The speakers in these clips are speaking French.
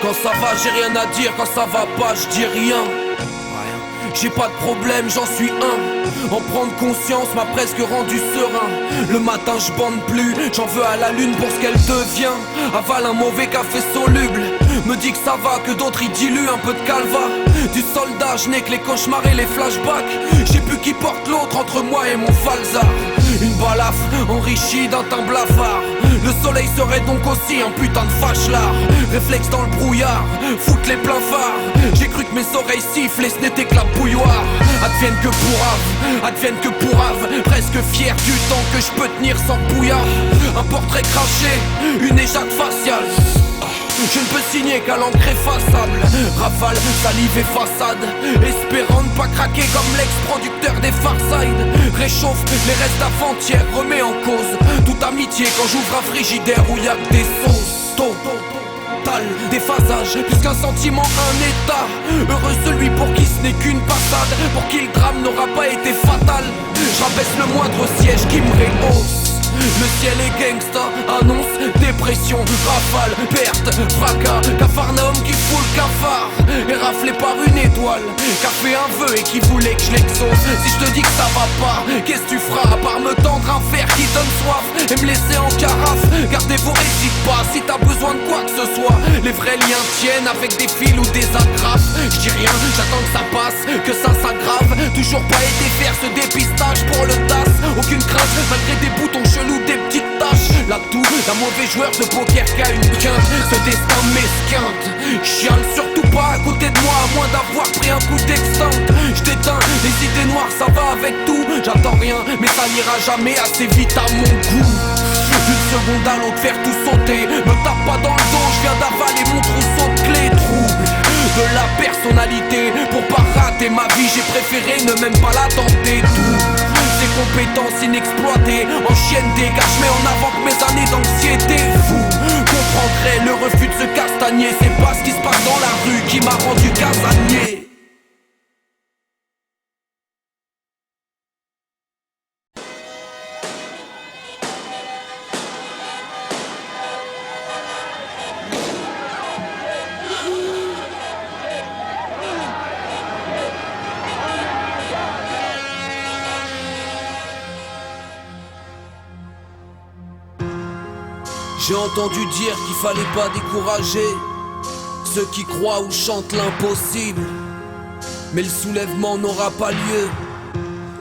Quand ça va j'ai rien à dire, quand ça va pas je dis rien. J'ai pas de problème, j'en suis un. En prendre conscience m'a presque rendu serein. Le matin je bande plus, j'en veux à la lune pour ce qu'elle devient. Avale un mauvais café soluble, me dit que ça va, que d'autres y diluent un peu de calva. Du soldat, je n'ai que les cauchemars et les flashbacks. J'ai plus qui porte l'autre entre moi et mon falzar. Une balafre enrichie d'un teint blafard. Le soleil serait donc aussi un putain de fâche-lard. Réflexe dans le brouillard, foutre les pleins phares. J'ai cru que mes oreilles sifflaient, ce n'était que la bouilloire. Advienne que pourrave, advienne que pourrave. Presque fier du temps que je peux tenir sans bouillard. Un portrait craché, une échappe faciale. Je ne peux signer qu'à l'encre effaçable. Rafale, salive et façade, espérant ne pas craquer comme l'ex-producteur des Farside. Réchauffe les restes d'avant-hier, remet en cause toute amitié quand j'ouvre un frigidaire où y'a que des sauces. Total, déphasage, plus qu'un sentiment, un état. Heureux celui pour qui ce n'est qu'une passade, pour qui le drame n'aura pas été fatal. Je rabaisse le moindre siège qui me rehausse. Le ciel est gangsta, annonce, dépression, rafale, perte, fracas, Capharnaüm qui fout le cafard, et raflé par une étoile, qu'a fait un vœu et qui voulait que je l'exauce. Si je te dis que ça va pas, qu'est-ce que tu feras à part me tendre un fer qui donne soif et me laisser en carafe. Gardez vos hésite pas si t'as besoin de quoi que ce soit. Les vrais liens tiennent avec des fils ou des agrafes. Je dis rien, j'attends que ça passe, que ça s'aggrave. Toujours pas été faire ce dépistage pour le DAS. Aucune crainte malgré des boutons chelous, des petites taches. Là tout, un mauvais joueur de poker qu'a une quinte. Ce destin m'esquinte. Chiale surtout pas à côté de moi, à moins d'avoir pris un coup d'extinct. J't'éteins, les idées noires ça va avec tout. J'attends rien, mais ça n'ira jamais assez vite à mon goût. D'une seconde à l'autre faire tout sauter. Me tape pas dans le dos, je viens d'avaler mon trousseau de clés. Trouble de la personnalité. Pour pas rater ma vie, j'ai préféré ne même pas la tenter. Tout ces compétences inexploitées, en chienne des gars, je mets en avant que mes années d'anxiété. Vous comprendrez le refus de ce castagnier. C'est pas ce qui se passe dans la rue qui m'a rendu casanier. J'ai entendu dire qu'il fallait pas décourager ceux qui croient ou chantent l'impossible. Mais le soulèvement n'aura pas lieu.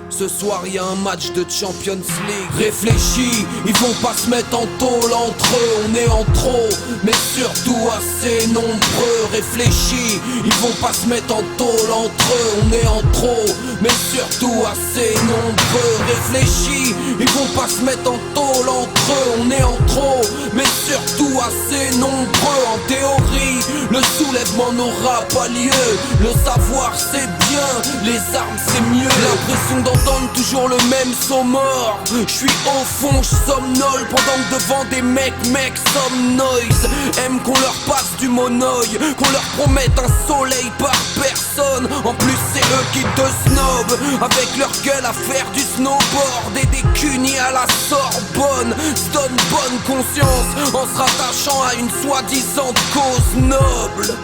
Ce soir y a un match de Champions League. Réfléchis, ils vont pas se mettre en tôle entre eux. On est en trop, mais surtout assez nombreux. Réfléchis, ils vont pas se mettre en tôle entre eux. On est en trop, mais surtout assez nombreux. Réfléchis, ils vont pas se mettre en tôle entre eux. On est en trop, mais surtout assez nombreux. En théorie, le soulèvement n'aura pas lieu. Le savoir c'est bien, les armes c'est mieux. L'impression d'entendre toujours le même son mort. J'suis au fond, j'somnole pendant que devant des mecs some noise. Aiment qu'on leur passe du monoeil, qu'on leur promette un soleil par personne. En plus c'est eux qui te snobent, avec leur gueule à faire du snowboard et des cunis à la Sorbonne. Se donne bonne conscience en se rattachant à une soi-disant cause noble,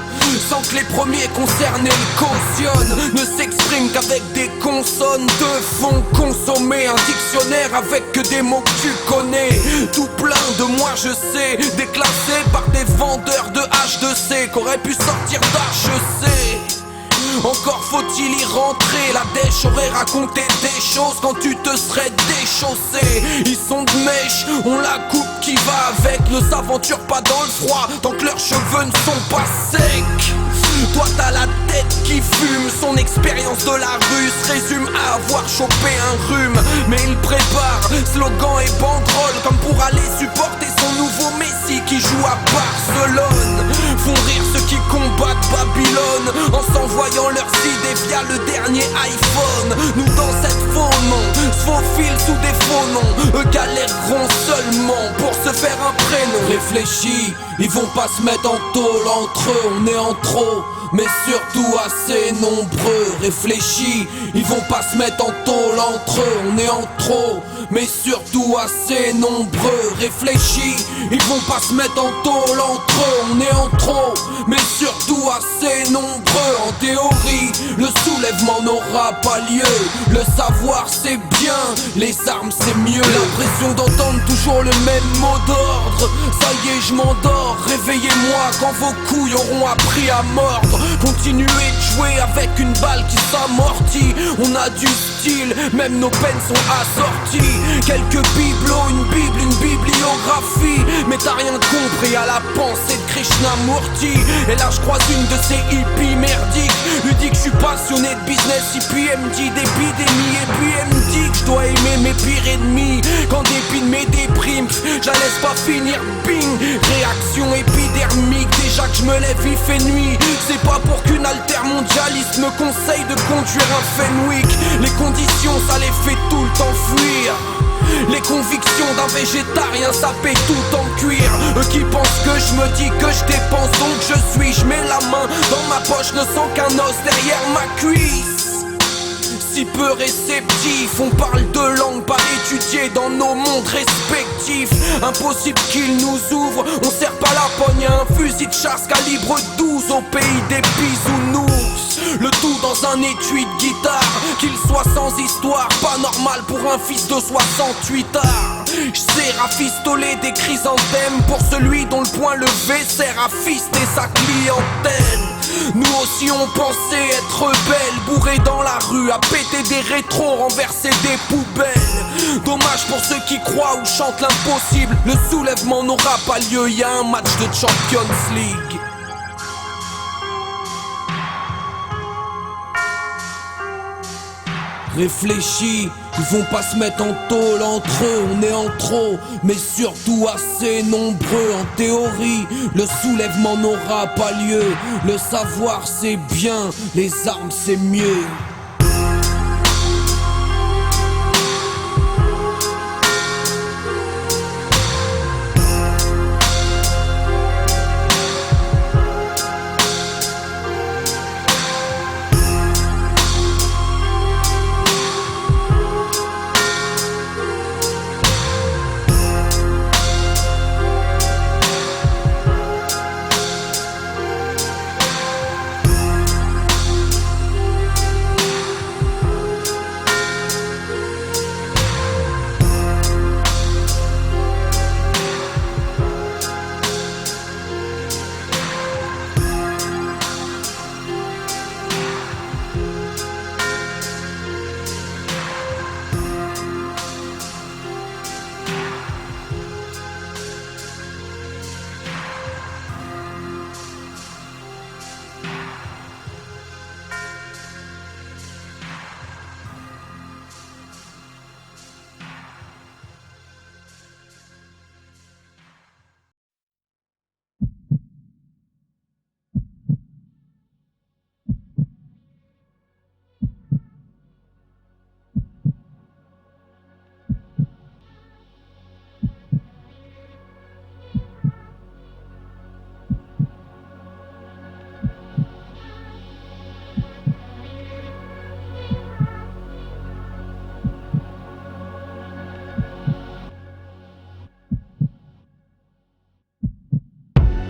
sans que les premiers concernés le cautionnent. Ne s'expriment qu'avec des consonnes de fond. Consommer un dictionnaire avec que des mots que tu connais. Tout plein de moi je sais, déclassé par des vendeurs de H2C qu'auraient pu sortir d'HEC. Encore faut-il y rentrer, la dèche aurait raconté des choses quand tu te serais déchaussé. Ils sont de mèche, on la coupe qui va avec. Ne s'aventure pas dans le froid tant que leurs cheveux ne sont pas secs. Toi t'as la tête qui fume, son expérience de la rue se résume à avoir chopé un rhume. Mais il prépare slogan et banderole comme pour aller supporter son nouveau Messi qui joue à Barcelone. Font rire ceux qui combattent Babylone en s'envoyant leurs idées via le dernier iPhone. Nous dans cette faux nom, se faufilent sous des faux noms. Eux galéreront seulement pour se faire un prénom. Réfléchis, ils vont pas se mettre en tôle entre eux. On est en trop, mais surtout assez nombreux. Réfléchis, ils vont pas se mettre en tôle entre eux. On est en trop, mais surtout assez nombreux. Réfléchis, ils vont pas se mettre en tôle entre eux. On est en trop, mais mais surtout assez nombreux. En théorie, le soulèvement n'aura pas lieu. Le savoir c'est bien, les armes c'est mieux. L'impression d'entendre toujours le même mot d'ordre. Ça y est, je m'endors, réveillez-moi quand vos couilles auront appris à mordre. Continuez de jouer avec une balle qui s'amortit. On a du style, même nos peines sont assorties. Quelques bibelots, une bibliographie. Mais t'as rien compris à la pensée de Krishnamurti. Et là je croise une de ces hippies merdiques. Lui dit que je suis passionné de business, et puis elle me dit d'épidémie. Et puis elle me dit que je dois aimer mes pires ennemis. Qu'en dépit de mes déprimes, je la laisse pas finir, bing. Réaction épidermique, déjà que je me lève vif et nuit. C'est pas pour qu'une altermondialiste me conseille de conduire un Fenwick. Les conditions ça les fait tout le temps fuir. Les convictions d'un végétarien ça paye tout en cuir. Eux qui pensent que je me dis que je dépense donc je suis. Je mets la main dans ma poche, ne sens qu'un os derrière ma cuisse. Si peu réceptifs, on parle de langue pas étudiée dans nos mondes respectifs. Impossible qu'ils nous ouvrent, on serre pas la pogne à un fusil de chasse calibre 12 au pays des bisounours. Le tout dans un étui de guitare, qu'il soit sans histoire, pas normal pour un fils de 68 arts. J'sais rafistoler des chrysanthèmes pour celui dont le poing levé sert à fister sa clientèle. Nous aussi on pensait être rebelles, bourrés dans la rue, à péter des rétros, renverser des poubelles. Dommage pour ceux qui croient ou chantent l'impossible. Le soulèvement n'aura pas lieu, y a un match de Champions League. Réfléchis, ils vont pas se mettre en tôle entre eux, on est en trop, mais surtout assez nombreux. En théorie, le soulèvement n'aura pas lieu. Le savoir c'est bien, les armes c'est mieux.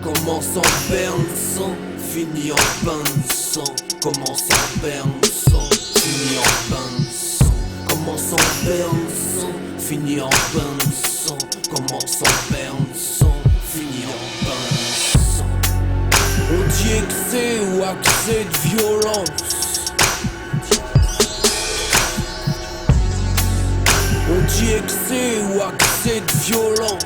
Commence en berne sang, finit en bain de sang. Commence en berne sang, finit en bain de sang. Commence en berne sang, finit en bain de sang. Commence en berne sang, finit en bain de sang. On dit excès ou accès de violence. On dit excès ou accès de violence.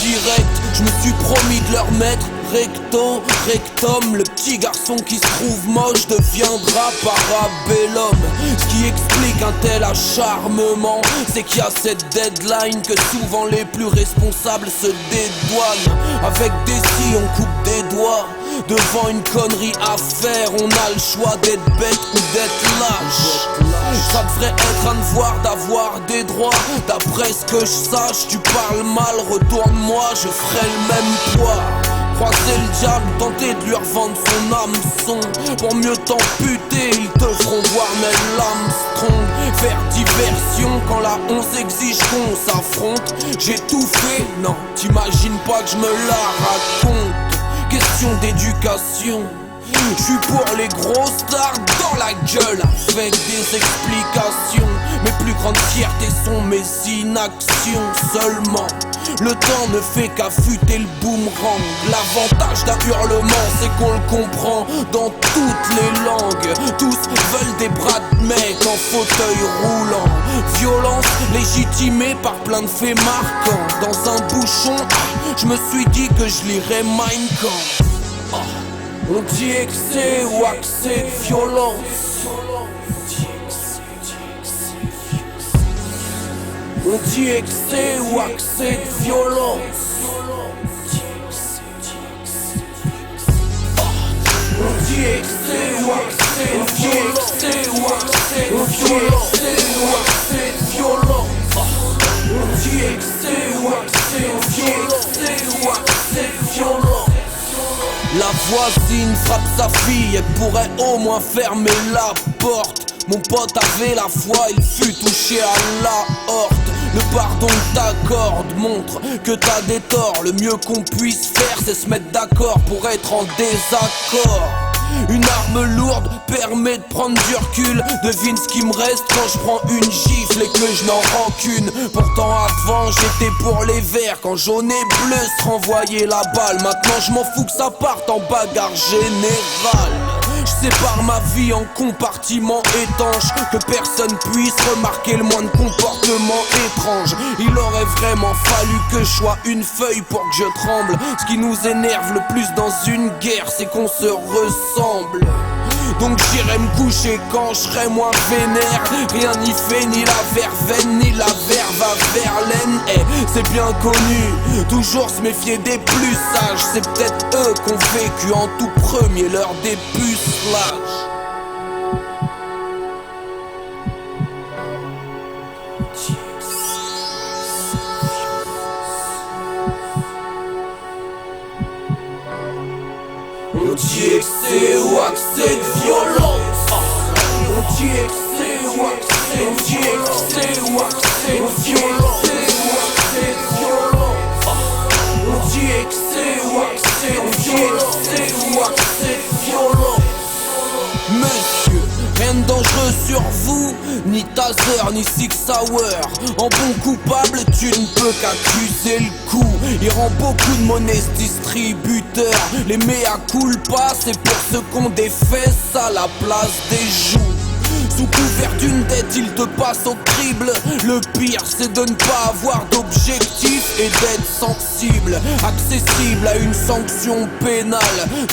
Direct, je me suis promis de leur mettre recto, rectum. Le petit garçon qui se trouve moche deviendra parabellum. Ce qui explique un tel acharnement, c'est qu'il y a cette deadline que souvent les plus responsables se dédouanent. Avec des si on coupe des doigts. Devant une connerie à faire, on a le choix d'être bête ou d'être lâche. Ça devrait être un devoir d'avoir des droits. D'après ce que je sache, tu parles mal, retourne-moi, je ferai le même poids. Croiser le diable, tenter de lui revendre son hameçon. Pour mieux t'amputer, ils te feront voir Neil Armstrong. Faire diversion quand la honte exige qu'on s'affronte. J'ai tout fait, non, t'imagines pas que je me la raconte. Question d'éducation, je suis pour les gros stars dans la gueule avec des explications. Mes plus grandes fiertés sont mes inactions seulement. Le temps ne fait qu'affûter le boomerang. L'avantage d'un hurlement, c'est qu'on le comprend dans toutes les langues. Tous veulent des bras de mec en fauteuil roulant. Violence légitimée par plein de faits marquants. Dans un bouchon, je me suis dit que je lirais Mein Kampf. On dit excès ou accès de violence. On dit excès ou accès de violence. On dit excès ou accès de violence. On dit excès ou accès de violence. On dit excès ou accès de violence. La voisine frappe sa fille, elle pourrait au moins fermer la porte. Mon pote avait la foi, il fut touché à la horte. Le pardon que t'accordes montre que t'as des torts. Le mieux qu'on puisse faire, c'est se mettre d'accord pour être en désaccord. Une arme lourde permet de prendre du recul. Devine ce qui me reste quand je prends une gifle et que je n'en rends qu'une. Pourtant avant j'étais pour les verts. Quand jaune et bleu se renvoyaient la balle. Maintenant je m'en fous que ça parte en bagarre générale. Je sépare ma vie en compartiments étanches. Que personne puisse remarquer le moindre comportement étrange. Il aurait vraiment fallu que je sois une feuille pour que je tremble. Ce qui nous énerve le plus dans une guerre, c'est qu'on se ressemble. Donc j'irai me coucher quand je serai moins vénère. Rien n'y fait, ni la verveine, ni la verve à Verlaine. C'est bien connu, toujours se méfier des plus sages. C'est peut-être eux qu'ont vécu en tout premier l'heure des pucelages. On dit excès ou accès de violence. On dit excès ou accès, on dit excès ou accès de violence. On dit excès ou accès, on dit excès ou accès de violence. Monsieur, rien de dangereux sur vous, ni taser, ni Six Hour. En bon coupable, tu ne peux qu'accuser le coup. Il rend beaucoup de monnaie ce distributeur. Les mea culpa, c'est pour ceux qu'on des fesses à la place des joues. Sous couvert d'une dette, il te passe au crible. Le pire, c'est de ne pas avoir d'objectif et d'être sensible, accessible à une sanction pénale.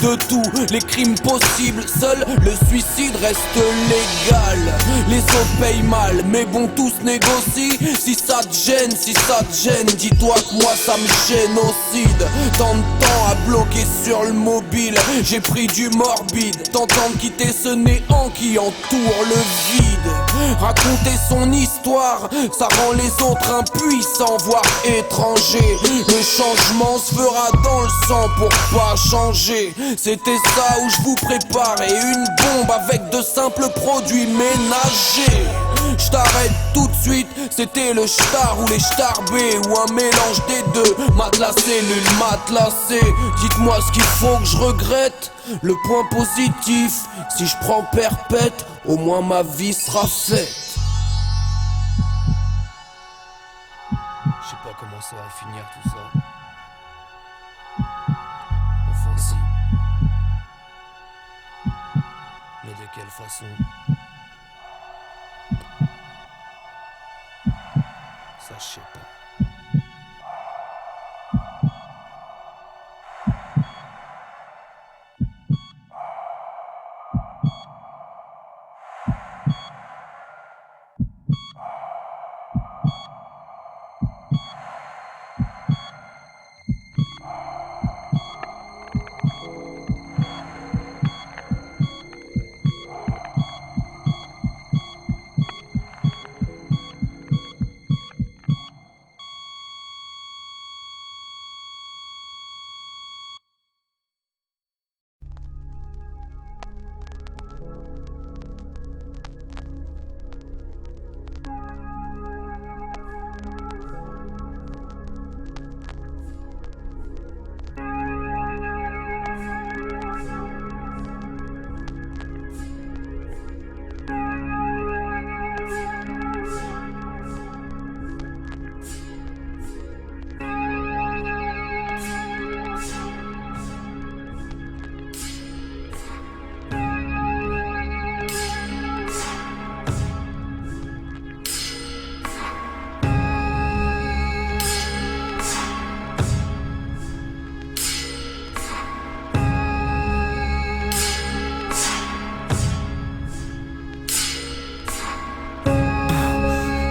De tous les crimes possibles, seul le suicide reste légal. Les autres payent mal, mais bon, tous négocient. Si ça te gêne, dis-toi que moi ça me génocide. Tant de temps à bloquer sur le mobile, j'ai pris du morbide. T'entends quitter ce néant qui entoure le vide. Raconter son histoire, ça rend les autres impuissants, voire étrangers. Le changement se fera dans le sang pour pas changer. C'était ça où je vous préparais une bombe avec de simples produits ménagers. Je t'arrête tout de suite, c'était le star ou les starbés ou un mélange des deux. Matelas cellule, matelassé. Dites-moi ce qu'il faut que je regrette. Le point positif, si je prends perpète, au moins ma vie sera faite. Je sais pas comment ça va finir tout ça. Enfin si. Mais de quelle façon? Ça je sais pas.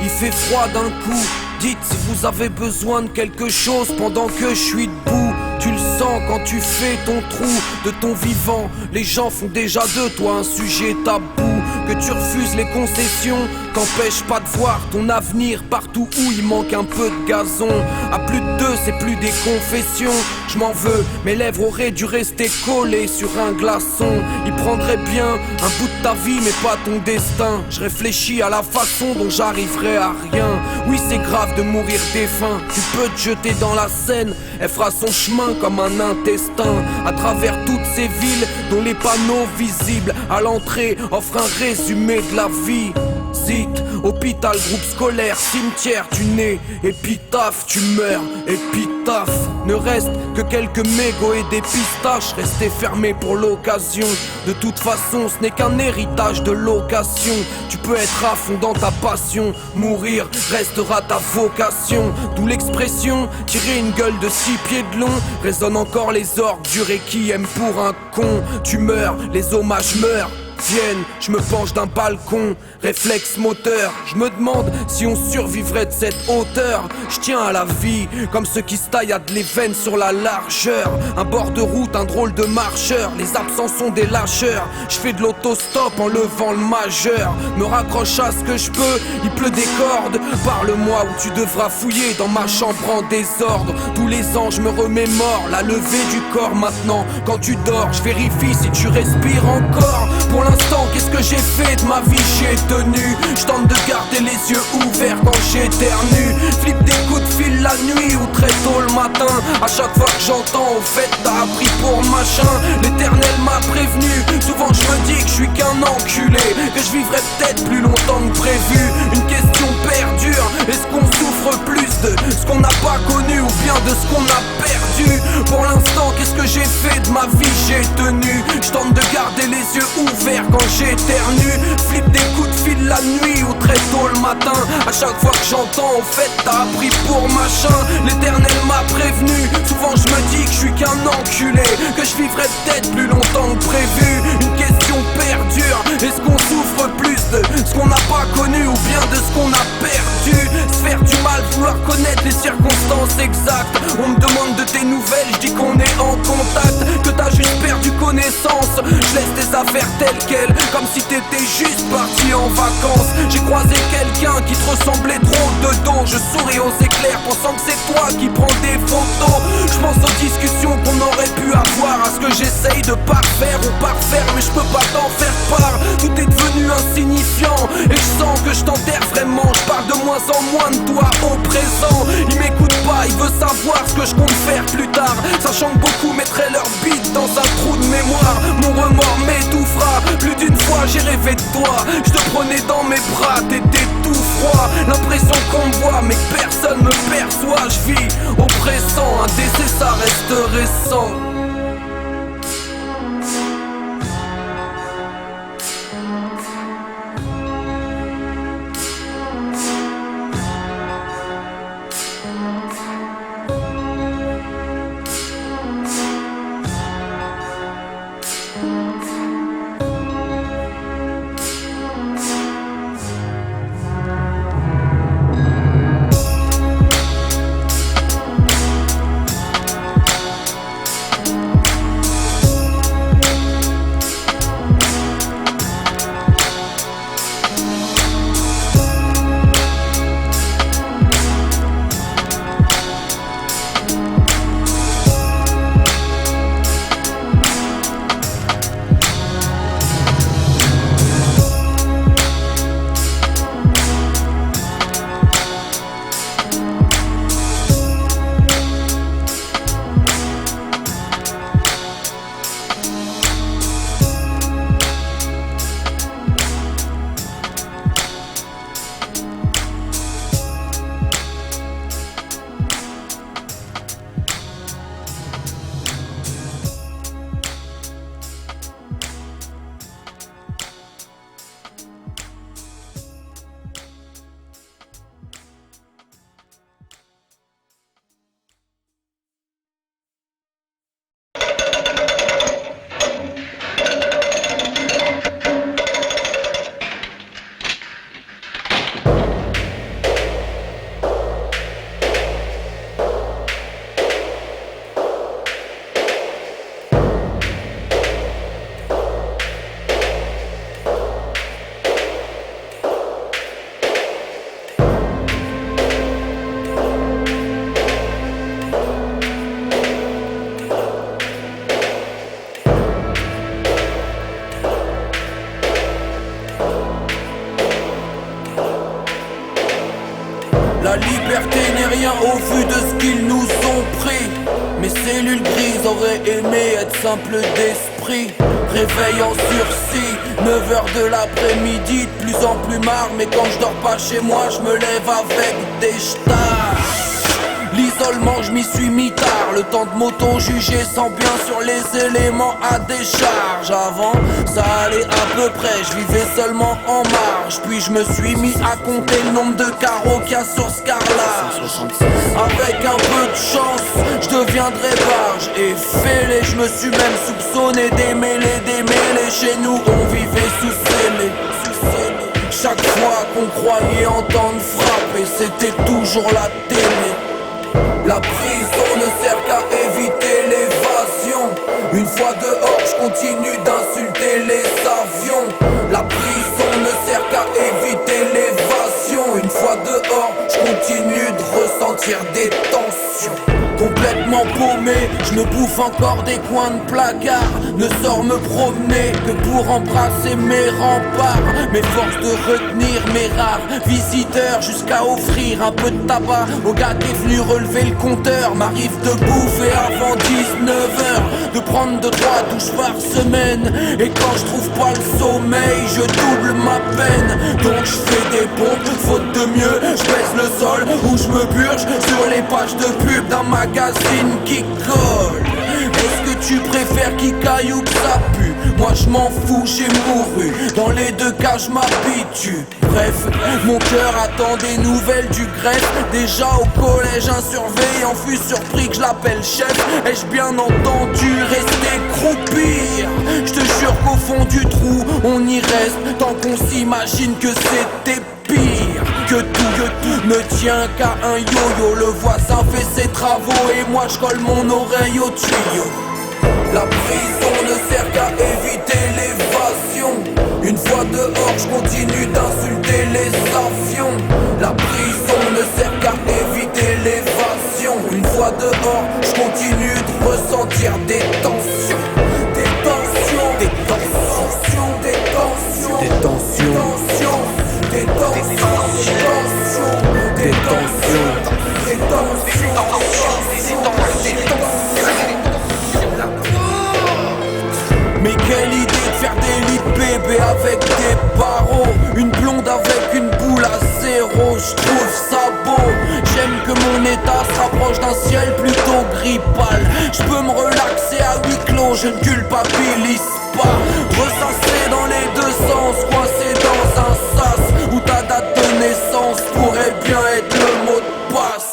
il fait froid d'un coup. Dites si vous avez besoin de quelque chose pendant que je suis debout. Tu le sens quand tu fais ton trou de ton vivant. Les gens font déjà de toi un sujet tabou. Que tu refuses les concessions t'empêche pas de voir ton avenir partout où il manque un peu de gazon. À plus de deux, c'est plus des confessions. Je m'en veux, mes lèvres auraient dû rester collées sur un glaçon. Il prendrait bien un bout de ta vie mais pas ton destin. Je réfléchis à la façon dont j'arriverai à rien. Oui, c'est grave de mourir défunt. Tu peux te jeter dans la Seine, elle fera son chemin comme un intestin. À travers toutes ces villes dont les panneaux visibles à l'entrée offrent un résumé de la vie. Zit, hôpital, groupe scolaire, cimetière, tu nais, épitaphe, tu meurs, épitaphe. Ne reste que quelques mégots et des pistaches restés fermés pour l'occasion. De toute façon, ce n'est qu'un héritage de location. Tu peux être à fond dans ta passion, mourir restera ta vocation. D'où l'expression, tirer une gueule de 6 pieds de long. Résonnent encore les ordres du requiem pour un con. Tu meurs, les hommages meurent. Vienne, je me penche d'un balcon, réflexe moteur. Je me demande si on survivrait de cette hauteur. Je tiens à la vie, comme ceux qui se tailladent les veines sur la largeur. Un bord de route, un drôle de marcheur. Les absents sont des lâcheurs. Je fais de l'autostop en levant le majeur. Me raccroche à ce que je peux, il pleut des cordes. Parle-moi où tu devras fouiller dans ma chambre en désordre. Tous les ans je me remémore la levée du corps maintenant. Quand tu dors, je vérifie si tu respires encore. Pour l'instant, qu'est-ce que j'ai fait de ma vie? J'ai tenu, je tente de garder les yeux ouverts quand j'éternue. Flippe des coups de fil la nuit ou très tôt le matin. À chaque fois que j'entends, au fait t'as appris pour machin. L'éternel m'a prévenu, souvent je me dis que je suis qu'un enculé, que je vivrai peut-être plus longtemps que prévu. Une question perdure, est-ce qu'on souffre plus de ce qu'on n'a pas connu ou bien de ce qu'on a perdu? Pour l'instant, qu'est-ce que j'ai fait de ma vie? J'ai tenu, je tente de garder les yeux ouverts quand j'éternue. Flippe des coups de fil la nuit ou très tôt le matin. À chaque fois que j'entends, au fait t'as appris pour machin. L'éternel m'a prévenu, souvent je me dis que je suis qu'un enculé, que je vivrai peut-être plus longtemps que prévu. Une question perdure, est-ce qu'on souffre plus de ce qu'on n'a pas connu ou bien de ce qu'on a perdu? Se faire du mal, vouloir connaître les circonstances exactes. On me demande de tes nouvelles, je dis qu'on est en contact, que t'as juste perdu connaissance. Je laisse tes affaires telles quelles, comme si t'étais juste parti en vacances. J'ai croisé quelqu'un qui te ressemblait trop de dos. Je souris aux éclairs, pensant que c'est toi qui prends des photos. Je pense aux discussions qu'on aurait pu avoir, à ce que j'essaye de parfaire ou parfaire, mais je peux pas t'en faire part. Tout est devenu insignifiant et je sens que je t'enterre vraiment. Je parle de moins en moins de toi au présent. Il m'écoute pas, il veut savoir ce que je compte faire plus tard, sachant que beaucoup mettraient leur bite dans un trou de mémoire. Mon remords m'étouffera, plus d'une fois j'ai rêvé de toi. Je te prenais dans mes bras, t'étais tout froid. L'impression qu'on me voit mais que personne me perçoit. Je vis oppressant, un décès ça reste récent. La liberté n'est rien au vu de ce qu'ils nous ont pris. Mes cellules grises auraient aimé être simples d'esprit. Réveil en sursis, 9h de l'après-midi, de plus en plus marre. Mais quand je dors pas chez moi, je me lève avec des stars. L'isolement, je m'y suis mis tard. Le temps de m'auto-juger sans bien sur les éléments à décharge. Avant, ça allait à peu près, je vivais seulement en marge. Puis je me suis mis à compter le nombre de carreaux qu'il y a sur ce carrelage. Avec un peu de chance, je deviendrai barge et fêlé. Je me suis même soupçonné démêler. Chez nous, on vivait sous scellé. Chaque fois qu'on croyait entendre frapper, c'était toujours la télé. La prison ne sert qu'à éviter l'évasion. Une fois dehors, je continue d'insulter les avions. La prison ne sert qu'à éviter l'évasion. Une fois dehors, je continue de ressentir des tensions. Complètement paumé, je me bouffe encore des coins de placard. Ne sors me promener que pour embrasser mes remparts. Mes forces de retenir mes rares visiteurs, jusqu'à offrir un peu de tabac au gars qui est venu relever le compteur. M'arrive de bouffer avant 19h, de prendre 2-3 douches par semaine. Et quand je trouve pas le sommeil, je double ma peine. Donc je fais des pompes, faute de mieux, je baisse le sol ou je me purge sur les pages de pub d'un magazine qui colle. Est-ce que tu préfères qui caille ou que ça pue? Moi je m'en fous, j'ai mouru. Dans les deux cas je m'habitue. Bref, mon cœur attend des nouvelles du greffe. Déjà au collège un surveillant fut surpris que je l'appelle chef. Ai-je bien entendu rester croupir? Je te jure qu'au fond du trou on y reste tant qu'on s'imagine que c'était pire. Que tout ne tient qu'à un yo-yo. Le voisin fait ses travaux et moi je colle mon oreille au tuyau. La prison ne sert qu'à éviter l'évasion. Une fois dehors, je continue d'insulter les avions. La prison ne sert qu'à éviter l'évasion. Une fois dehors, je continue de ressentir des tensions. Des tensions, des tensions, des tensions, des tensions, des tensions, des tensions, des tensions, des tensions. Mais quelle idée de faire des lits de bébé avec des barreaux. Une blonde avec une boule à zéro, je trouve ça beau. J'aime que mon état se rapproche d'un ciel plutôt gris pâle. Je peux me relaxer à huis clos, je ne culpabilise pas. Ressasser dans les deux sens, coincé dans un sas où ta date de naissance pourrait bien être le mot de passe.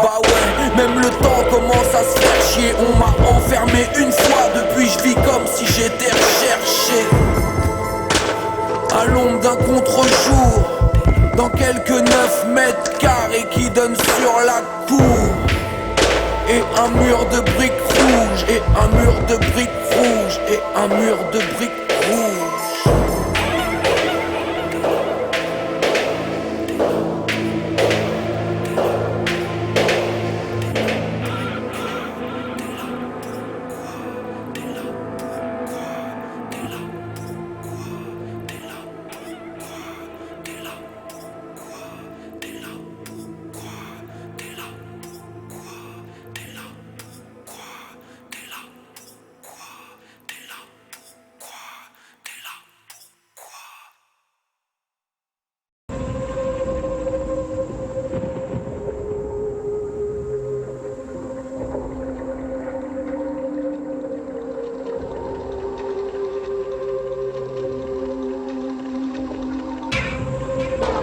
Bah ouais, même le temps commence à se faire chier. On m'a enfermé une fois, depuis je vis comme si j'étais recherché. À l'ombre d'un contre-jour, dans quelques 9 mètres carrés qui donnent sur la cour. Et un mur de briques rouges, et un mur de briques rouges, et un mur de briques rouges.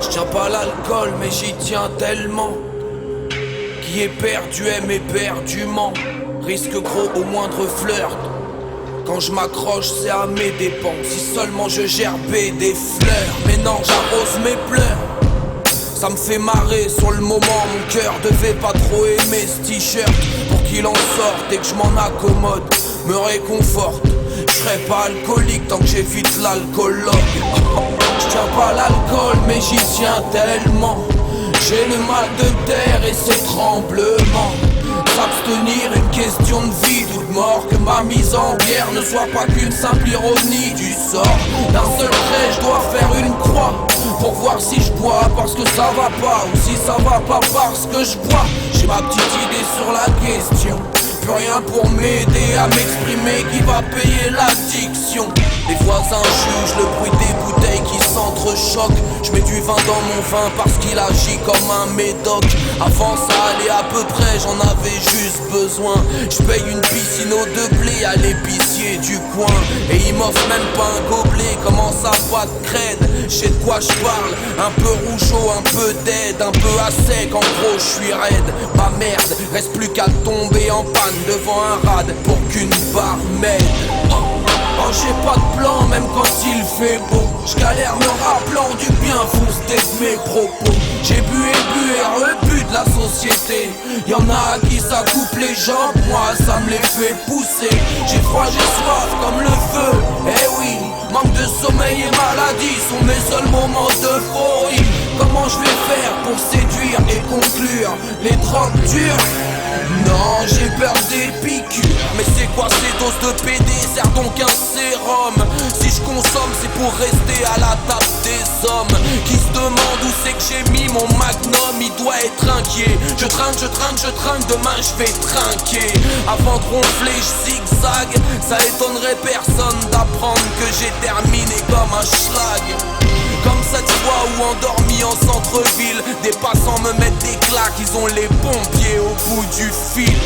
Je tiens pas l'alcool mais j'y tiens tellement. Qui est perdu aime éperdument. Risque gros au moindre flirt. Quand je m'accroche c'est à mes dépens. Si seulement je gerbais des fleurs. Mais non j'arrose mes pleurs. Ça me fait marrer sur le moment. Mon cœur devait pas trop aimer ce t-shirt. Pour qu'il en sorte et que je m'en accommode, me réconforte. Je serai pas alcoolique tant que j'évite l'alcoologue. Je tiens pas l'alcool mais j'y tiens tellement. J'ai le mal de terre et ses tremblements. S'abstenir une question de vie ou de mort. Que ma mise en guerre ne soit pas qu'une simple ironie du sort. D'un seul trait je dois faire une croix. pour voir si je bois parce que ça va pas, ou si ça va pas parce que je bois. J'ai ma petite idée sur la question, plus rien pour m'aider à m'exprimer, qui va payer l'addiction. Les voisins jugent le bruit des bouteilles qui s'entrechoquent. Je mets du vin dans mon vin parce qu'il agit comme un médoc. Avant ça allait à peu près, j'en avais juste besoin. Je paye une piscine au de blé à l'épicier du coin, et il m'offre même pas un gobelet. Comment ça, pas de crède, je sais de quoi je parle. Un peu rougeau, un peu d'aide, un peu à sec, en gros je suis raide. Ma merde, reste plus qu'à tomber en panne devant un rad pour qu'une barre m'aide. Oh, j'ai pas de plan même quand il fait beau. J'galère me rappelant du bien foncé de mes propos. J'ai bu et rebu de la société. Y'en a à qui ça coupe les jambes, moi ça me les fait pousser. J'ai froid, j'ai soif comme le feu, eh oui. Manque de sommeil et maladie sont mes seuls moments d'euphorie. Comment je vais faire pour séduire et conclure les drogues dures? Non, j'ai peur des piqûres. Mais c'est quoi ces doses de PD? Sert donc un sérum. Si je consomme, c'est pour rester à la table des hommes qui se demandent où c'est que j'ai mis mon magnum. Il doit être inquiet. Je trinque, demain je vais trinquer. Avant de ronfler, je zigzag. Ça étonnerait personne d'apprendre que j'ai terminé comme un schlag. Comme cette fois où endormi en centre-ville, des passants me mettent des claques, ils ont les pompiers au bout du fil.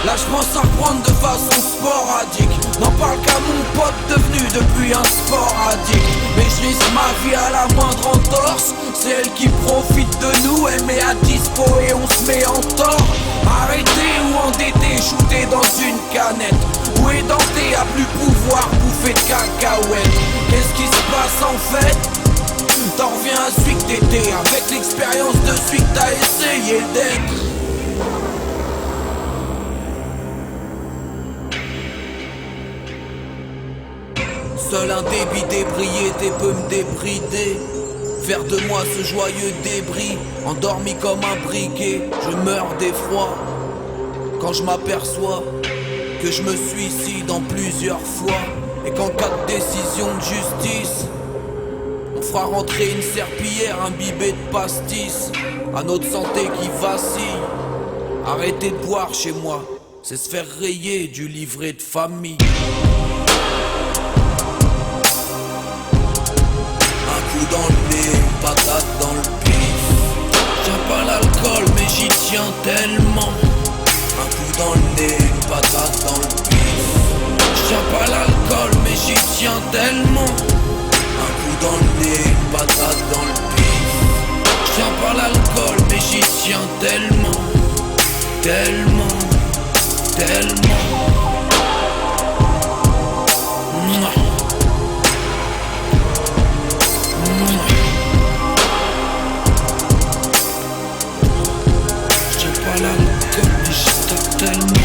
Là je pense à reprendre de façon sporadique. N'en parle qu'à mon pote devenu depuis un sport addict. Mais je risque ma vie à la moindre entorse. C'est elle qui profite de nous, elle met à dispo et on se met en tort. Arrêté ou endetté, shooté dans une canette, ou édenté à plus pouvoir bouffer de cacahuètes. Qu'est-ce qui se passe en fait? T'en reviens à celui que t'étais, avec l'expérience de celui que t'as essayé d'être. Seul un débit d'ébriété peut me débrider, faire de moi ce joyeux débris, endormi comme un briquet. Je meurs d'effroi quand je m'aperçois que je me suicide en plusieurs fois, et qu'en cas de décision de justice, on fera rentrer une serpillière imbibée de pastis. À notre santé qui vacille. Arrêter de boire chez moi, c'est se faire rayer du livret de famille. Un coup dans le nez, une patate dans le pif. J'tiens pas l'alcool mais j'y tiens tellement. Un coup dans le nez, une patate dans le pif. J'tiens pas l'alcool mais j'y tiens tellement. Un coup dans le nez, une patate dans le pif. J'tiens pas l'alcool mais j'y tiens tellement. Tellement, tellement. J'tiens pas l'alcool mais j'y tiens tellement.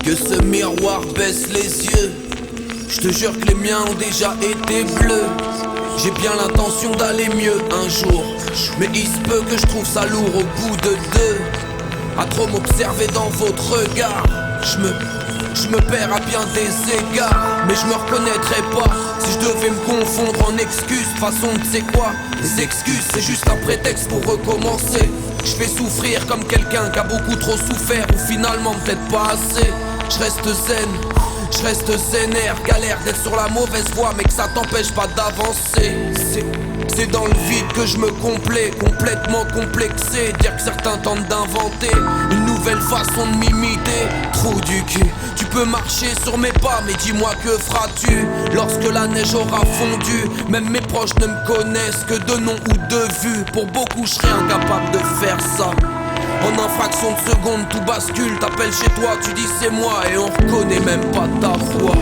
Que ce miroir baisse les yeux. Je te jure que les miens ont déjà été bleus. J'ai bien l'intention d'aller mieux un jour, mais il se peut que je trouve ça lourd au bout de deux. À trop m'observer dans votre regard, je me perds à bien des égards. Mais je me reconnaîtrais pas si je devais me confondre en excuses. De façon, tu sais quoi, les excuses c'est juste un prétexte pour recommencer. Je fais souffrir comme quelqu'un qui a beaucoup trop souffert, ou finalement peut-être pas assez. Je reste zen, Je reste zénère, galère d'être sur la mauvaise voie, mais que ça t'empêche pas d'avancer. C'est dans le vide que je me complais, complètement complexé. Dire que certains tentent d'inventer une nouvelle façon de m'imiter. Trou du cul, tu peux marcher sur mes pas, mais dis-moi que feras-tu lorsque la neige aura fondu? Même mes proches ne me connaissent que de nom ou de vue. Pour beaucoup je serais incapable de faire ça. En un fraction de seconde tout bascule. T'appelles chez toi, tu dis c'est moi, et on reconnaît même pas ta voix.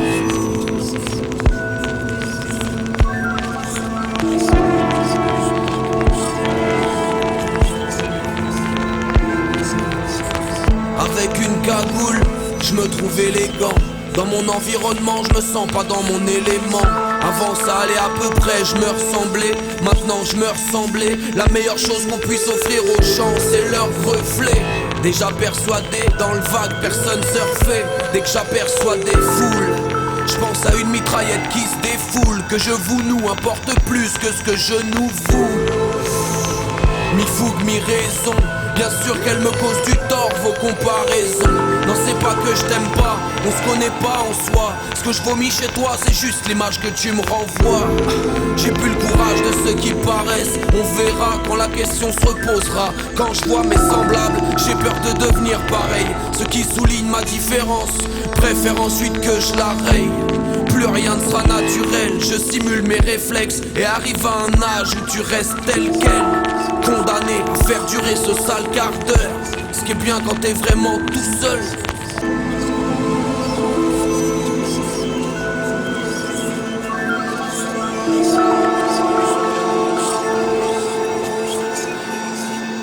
Avec une cagoule, je me trouve élégant. Dans mon environnement, je me sens pas dans mon élément. Avant ça allait à peu près, je me ressemblais. Maintenant je me ressemblais. La meilleure chose qu'on puisse offrir aux gens, c'est leur reflet. Déjà persuadé, dans le vague, personne surfait. Dès que j'aperçois des foules, je pense à une mitraillette qui se défoule. Que je vous noue importe plus que ce que je nous voue. Mi-fougue, mi-raison, bien sûr qu'elle me cause du tort, vos comparaisons. Non, c'est pas que je t'aime pas, on se connaît pas en soi. Ce que je vomis chez toi, c'est juste l'image que tu me renvoies. J'ai plus le courage de ceux qui paraissent. On verra quand la question se reposera. Quand je vois mes semblables, j'ai peur de devenir pareil. Ceux qui soulignent ma différence préfèrent ensuite que je la raye. Plus rien ne sera naturel, je simule mes réflexes et arrive à un âge où tu restes tel quel. Condamné à faire durer ce sale quart d'heure. Ce qui est bien quand t'es vraiment tout seul.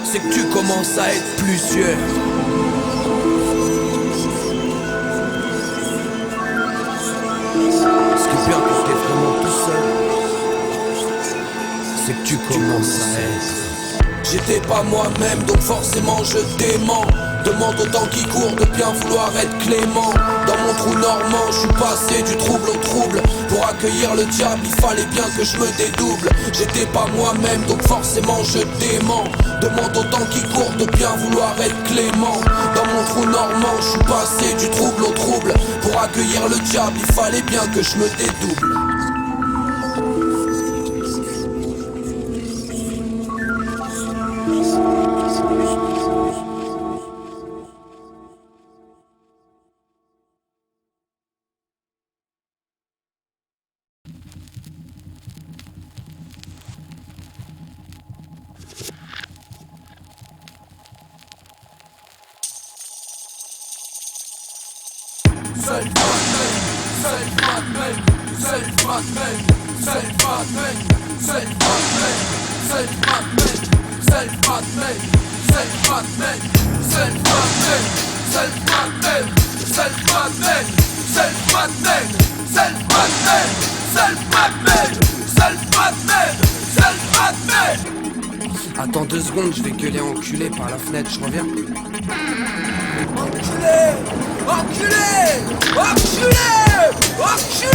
C'est que tu commences à être plusieurs. Ce qui est bien quand t'es vraiment tout seul, c'est que tu commences à être. J'étais pas moi-même, donc forcément je dément. Demande au temps qui court de bien vouloir être clément. Dans mon trou normand, je suis passé du trouble au trouble. Pour accueillir le diable, il fallait bien que je me dédouble. J'étais pas moi-même, donc forcément je dément. Demande au temps qui court de bien vouloir être clément. Dans mon trou normand, je suis passé du trouble au trouble. Pour accueillir le diable, il fallait bien que je me dédouble. Attends 2 secondes, je vais gueuler enculé par la fenêtre, je reviens. Enculé! Enculé! Enculé! Enculé!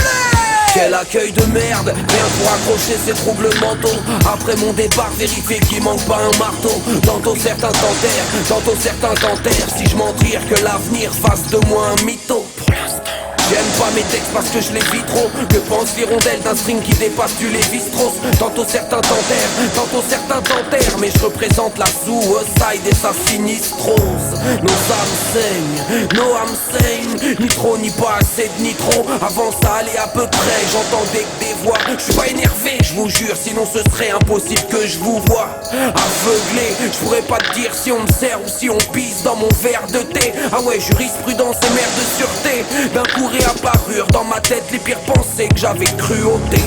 Quel accueil de merde, rien pour accrocher ces troubles mentaux. Après mon départ, vérifier qu'il manque pas un marteau. Tantôt certains tentèrent, tantôt certains tentèrent. Si je m'en tire, que l'avenir fasse de moi un mytho. Pour l'instant j'aime pas mes textes parce que je les vis trop. Que pense l'hirondelle d'un string qui dépasse du Lévi-Strauss? Tantôt certains tentèrent, tantôt certains tentèrent. Mais je représente la suicide et sa sinistrose. Nos âmes saignent, nos âmes saignent. Ni trop ni pas assez de nitro. Avant ça allait à peu près, j'entendais que des voix. Je suis pas énervé, je vous jure, sinon ce serait impossible que je vous vois. Aveuglé, je pourrais pas te dire si on me sert ou si on pisse dans mon verre de thé. Ah ouais, jurisprudence et mère de sûreté. D'un coup réapparurent dans ma tête les pires pensées que j'avais cruauté.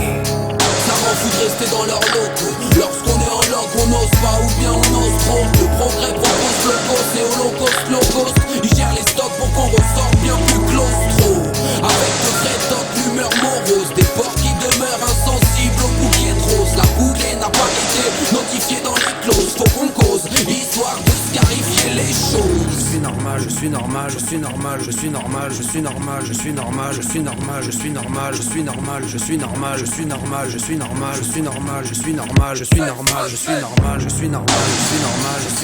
Ça m'en fout de rester dans leurs locaux. Lorsqu'on est en loc, on n'ose pas ou bien on ose trop. Le progrès propose locos et holocauste low cost. Ils gèrent les stocks pour qu'on ressorte bien plus claustro. Avec de vrais tocs, l'humeur morose. Des porcs qui demeurent insensibles aux bouquets de roses. La bouquet n'a pas été notifiée dans les clauses. Faut qu'on cause, histoire de scarifier les choses. Je suis normal, je suis normal, je suis normal, je suis normal, je suis normal, je suis normal, je suis normal, je suis normal, je suis normal, je suis normal, je suis normal, je suis normal, je suis normal, je suis normal, je suis normal, je suis normal, je suis normal, je suis normal, je suis normal, je suis